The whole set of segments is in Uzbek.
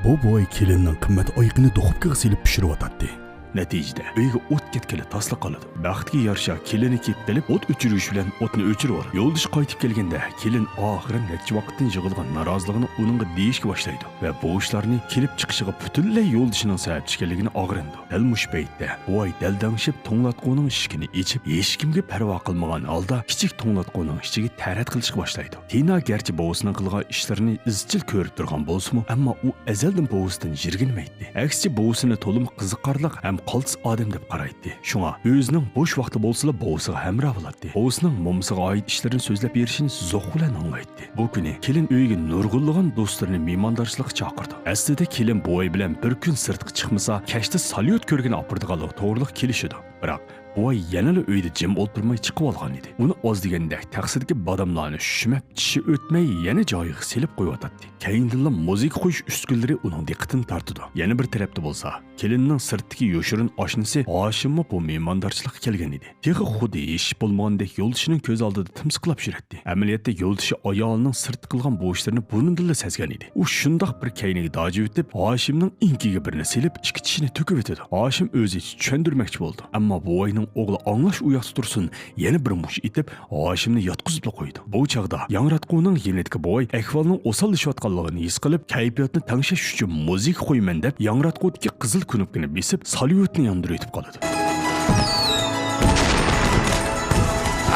Bu boy kelinning qimmat oyiqini do'qibga silib pishirayotdi. Natijada uyga o't ketkili tasla qoladi. Baxtga yarasha kelini kelib qilib o't o'chirish bilan o'tni o'chirib, yo'ldish qaytib kelganda kelin oxiran necha vaqtdan yig'ilgan noroziligini uningga deyishga boshlaydi va bu ishlarni kelib chiqishiga butunlay yo'ldishining sababchi ekanligini og'rindi. Dal mush paytda voy daldangshib to'nglatquning eshigini echib, hech kimga parvo qilmagan holda kichik to'nglatquning ichiga tarat qilishga boshlaydi. Tina garchi bovisining qilgan ishlarini izchil ko'rib turgan bo'lsa-mu, ammo u azaldan bovisidan jirginmaydi. Aksicha bovisini to'lim qiziqarliq ham qaltis odam deb qaraydi. Shunga o'zining bo'sh vaqti bo'lsa-la bovisiga hamroh bo'ladi. Bovisining momsiga oid ishlarini so'zlab berishini zo'q bilan anglaydi. Bu kuni kelin uyiga nurg'unlagan do'stlarini mehmondorchilikka chaqirdi. Aslida kelin boy bilan bir kun sirtga chiqmasa, kashda salyut ko'rgani opirdiganlar to'g'riliq kelishidi. Biroq boy yanada uyda jim o'tirmay chiqib olgan edi. Uni oz deganda taqsirdagi badamlarni shumab tishi o'tmay yana joyiga silib qo'yotdi. Keyindan muzika qo'yish uskunlari uning diqqatini tortdi. Yana bir tarafda bo'lsa, kelinning sirtdagi yoshirin oshnasi Hoshimmi bu mehmondorchilikka kelgan edi. Texi xuddi ish bo'lmagandek yo'ldishining ko'z oldida timsiqlab yurardi. Amaliyotda yo'ldishi ayolining sirt qilgan bu ishlarini burnida sezgan edi. U shundoq bir kayniga doji o'tib, Hoshimning inkiga birini silib, ichki tishini to'kib o'tdi. Hoshim o'zi tushundirmoqchi bo'ldi. Ammo bu oyning o'g'li anglash uyasi tursin, yana bir mush etib, Hoshimni yotqizib qo'ydi. Bu chaqda yangratquning yenidagi boy ahvolning o'sallashayotganligini his qilib, kayfiyatni tangshash uchun muzika qo'yman deb yangratqudagi qizil kunubkini besib, salyutni yondirib o'tib qoladi.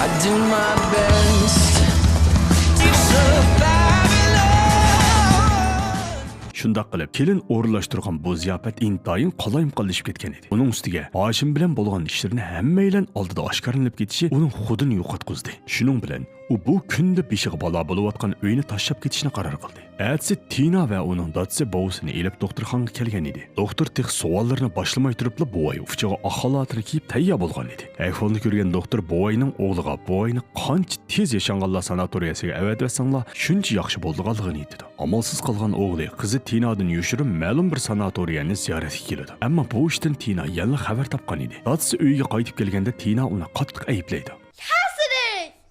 I do my best to survive alone. Shundoq qilib, kelin o'rinlashtirgan bu ziyofat intayin qolayim qolishib ketgan edi. Uning ustiga Hoshim bilan bo'lgan ishlarni hammaylan oldida oshkorlanib ketishi uning xudini yo'qotqizdi. Shuning bilan u bu kunda beshiga balo bo'layotgan uyni tashlab ketishni qaror qildi. Ertasi Tina va uning dadasi bovisini elib doktorxonaga kelgan edi. Doktor tex savollarni boshlamay turibla bovoy ufichiga axlatini kiyib tayyor bo'lgan edi. Ahvolni ko'rgan doktor bovoyning o'g'liga bovoyni qancha tez yashanganlar sanatoriyasiga avatlasanglar shuncha yaxshi bo'lganligini aytdi. Amalsiz qolgan o'g'li qizi Tinadan yoshirib ma'lum bir sanatoriyani ziyoratga keldi. Ammo bu ishdan Tina yana xabar topgan edi. Dadasi uyiga qaytib kelganda Tina uni qattiq ayblaydi.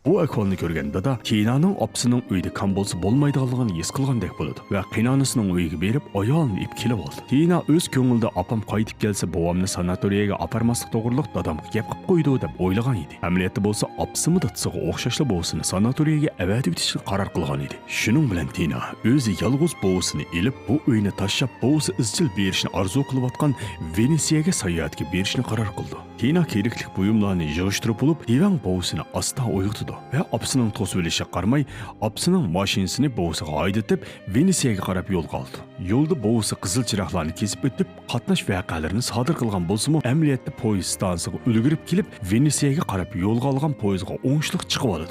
Bu ahvolni ko'rganda da Tinaning opasining uyda kam bo'lsa bo'lmaydiganligini his qilgandek bo'ladi va qiynonisining uyiga berib ayolni ib kelib oldi. Tina o'z ko'ngilida opam qaytib kelsa bovamni sanatoriyaga aparmaslik to'g'riliq dadamga gap qilib qo'ydi deb o'ylagan edi. Amaliyotda bo'lsa opasimi dadasiga o'xshashla bovsini sanatoriyaga avatib o'tishni qaror qilgan edi. Shuning bilan Tina o'zi yolg'iz bovsini elib bu uyni tashlab bovsi izchil berishni orzu qilayotgan Venetsiyaga sayohatga berishni qaror qildi. Tina kerakli buyumlarni yig'ishtirib olib, divan bovsini asta o'yg'itdi. Ve opasining to'sib qarmay, opasining mashinasini bovisiga haydetib, Venetsiyaga qarab yo'l oldi. Yo'lda bovisi qizil chiroqlarni kesib o'tib, qatnash voqealarini sodir qilgan bo'lsa-mu, amaliyotda poyezd stansiyasiga ulgurib kelib, Venetsiyaga qarab yo'l olgan poyezdga o'ngishliq chiqib oldi.